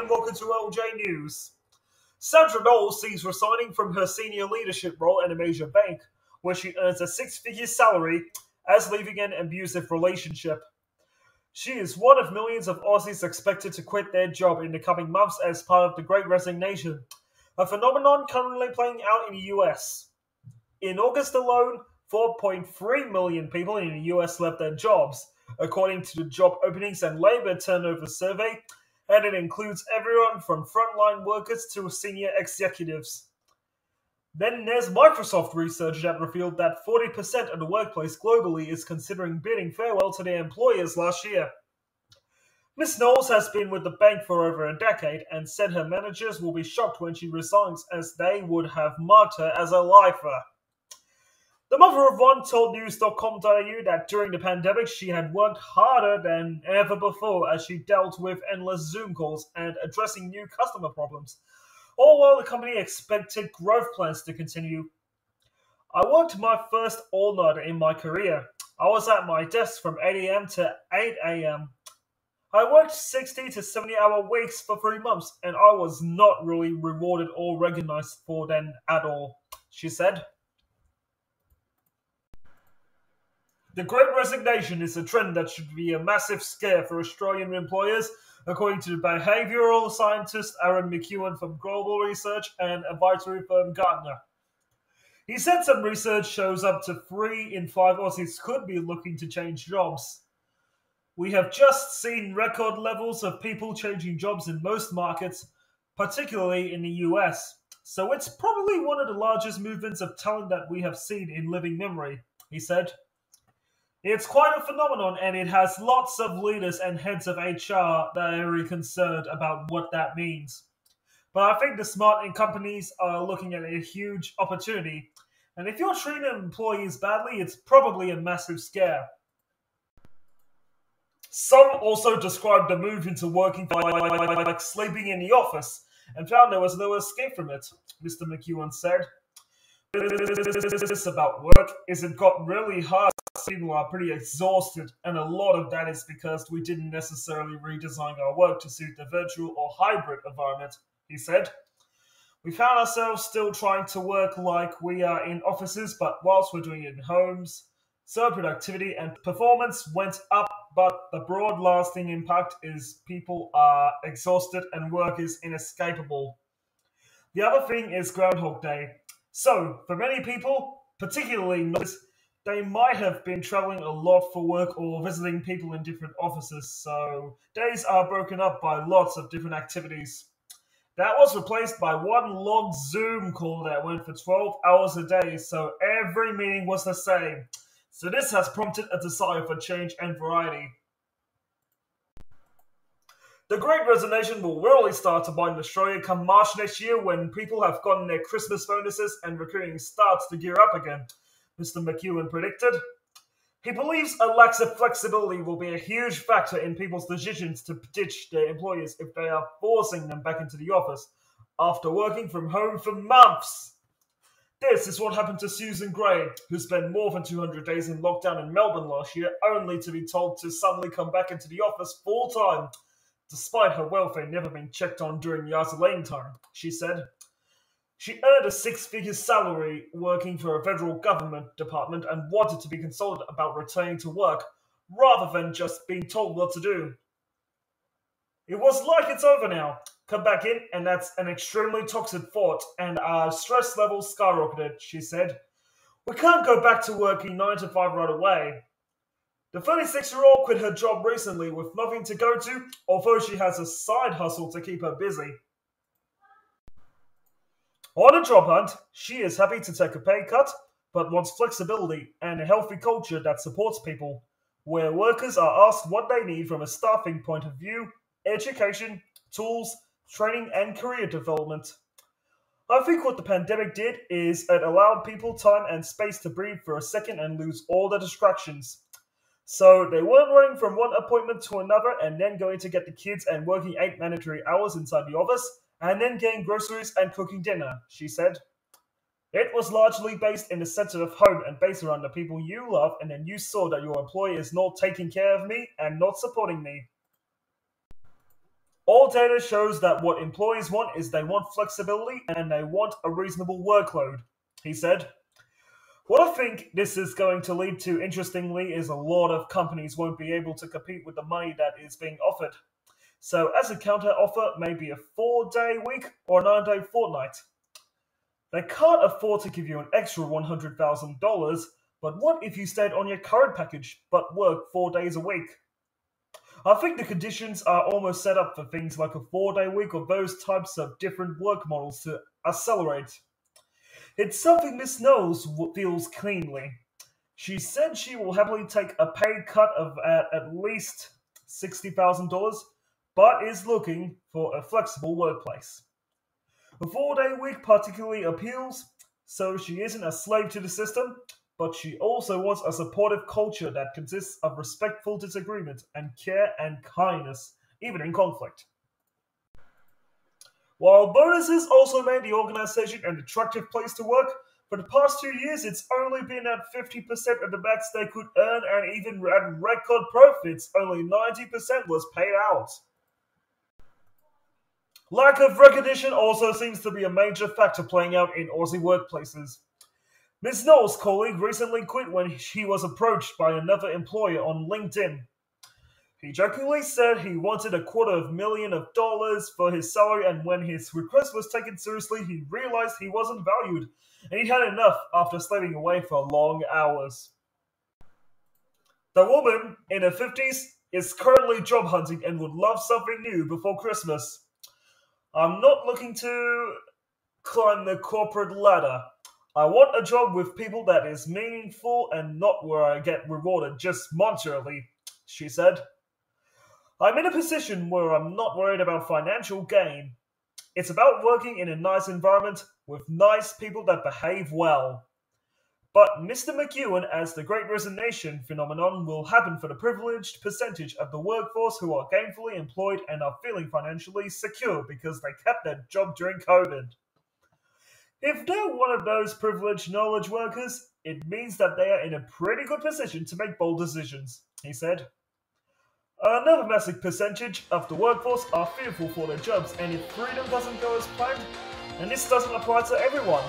and welcome to LJ News. Sandra Knowles sees resigning from her senior leadership role in a major bank, where she earns a six-figure salary, as leaving an abusive relationship. She is one of millions of Aussies expected to quit their job in the coming months as part of the Great Resignation, a phenomenon currently playing out in the US. In August alone, 4.3 million people in the US left their jobs, according to the Job Openings and Labor Turnover Survey, and it includes everyone from frontline workers to senior executives. Then there's Microsoft research that revealed that 40% of the workplace globally is considering bidding farewell to their employers last year. Ms. Knowles has been with the bank for over a decade and said her managers will be shocked when she resigns, as they would have marked her as a lifer. The mother of one told news.com.au that during the pandemic she had worked harder than ever before as she dealt with endless Zoom calls and addressing new customer problems, all while the company expected growth plans to continue. I worked my first all-nighter in my career. I was at my desk from 8 a.m. to 8 a.m. I worked 60 to 70-hour weeks for 3 months, and I was not really rewarded or recognized for them at all, she said. The Great Resignation is a trend that should be a massive scare for Australian employers, according to behavioural scientist Aaron McEwen from global research and advisory firm Gartner. He said some research shows up to 3 in 5 Aussies could be looking to change jobs. We have just seen record levels of people changing jobs in most markets, particularly in the US, so it's probably one of the largest movements of talent that we have seen in living memory, he said. It's quite a phenomenon, and it has lots of leaders and heads of HR that are very concerned about what that means. But I think the smart companies are looking at a huge opportunity, and if you're treating employees badly, it's probably a massive scare. Some also described the move into working like sleeping in the office, and found there was no escape from it, Mr. McEwen said. This about work is it got really hard. People are pretty exhausted, and a lot of that is because we didn't necessarily redesign our work to suit the virtual or hybrid environment, he said. We found ourselves still trying to work like we are in offices, but whilst we're doing it in homes. So productivity and performance went up, but the broad lasting impact is people are exhausted and work is inescapable. The other thing is Groundhog Day. So, for many people, particularly novice, they might have been traveling a lot for work or visiting people in different offices, so days are broken up by lots of different activities. That was replaced by one long Zoom call that went for 12 hours a day, so every meeting was the same. So this has prompted a desire for change and variety. The Great Resignation will really start to bite in Australia come March next year, when people have gotten their Christmas bonuses and recruiting starts to gear up again, Mr. McEwen predicted. He believes a lack of flexibility will be a huge factor in people's decisions to ditch their employers if they are forcing them back into the office after working from home for months. This is what happened to Susan Gray, who spent more than 200 days in lockdown in Melbourne last year, only to be told to suddenly come back into the office full-time, despite her welfare never being checked on during the isolating time, she said. She earned a six-figure salary working for a federal government department and wanted to be consulted about returning to work, rather than just being told what to do. It was like it's over now. Come back in, and that's an extremely toxic thought, and our stress levels skyrocketed, she said. We can't go back to working 9 to 5 right away. The 36-year-old quit her job recently with nothing to go to, although she has a side hustle to keep her busy. On a job hunt, she is happy to take a pay cut, but wants flexibility and a healthy culture that supports people, where workers are asked what they need from a staffing point of view, education, tools, training, and career development. I think what the pandemic did is it allowed people time and space to breathe for a second and lose all the distractions. So they weren't running from one appointment to another and then going to get the kids and working 8 mandatory hours inside the office and then getting groceries and cooking dinner, she said. It was largely based in the center of home and based around the people you love, and then you saw that your employer is not taking care of me and not supporting me. All data shows that what employees want is they want flexibility and they want a reasonable workload, he said. What I think this is going to lead to, interestingly, is a lot of companies won't be able to compete with the money that is being offered. So, as a counter offer, maybe a 4-day week or a 9-day fortnight. They can't afford to give you an extra $100,000, but what if you stayed on your current package but worked 4 days a week? I think the conditions are almost set up for things like a 4-day week or those types of different work models to accelerate. It's something Miss Knowles feels keenly. She said she will happily take a pay cut of at least $60,000, but is looking for a flexible workplace. A 4-day week particularly appeals, so she isn't a slave to the system, but she also wants a supportive culture that consists of respectful disagreement and care and kindness, even in conflict. While bonuses also made the organization an attractive place to work, for the past 2 years it's only been at 50% of the max they could earn, and even at record profits, only 90% was paid out. Lack of recognition also seems to be a major factor playing out in Aussie workplaces. Ms. Knowles' colleague recently quit when he was approached by another employer on LinkedIn. He jokingly said he wanted $250,000 for his salary, and when his request was taken seriously, he realized he wasn't valued, and he'd had enough after slaving away for long hours. The woman, in her 50s, is currently job hunting and would love something new before Christmas. I'm not looking to climb the corporate ladder. I want a job with people that is meaningful and not where I get rewarded just monetarily, she said. I'm in a position where I'm not worried about financial gain. It's about working in a nice environment with nice people that behave well. But Mr. McEwen, as the Great Resignation phenomenon will happen for the privileged percentage of the workforce who are gainfully employed and are feeling financially secure because they kept their job during COVID. If they're one of those privileged knowledge workers, it means that they are in a pretty good position to make bold decisions, he said. Another massive percentage of the workforce are fearful for their jobs, and if freedom doesn't go as planned, and this doesn't apply to everyone,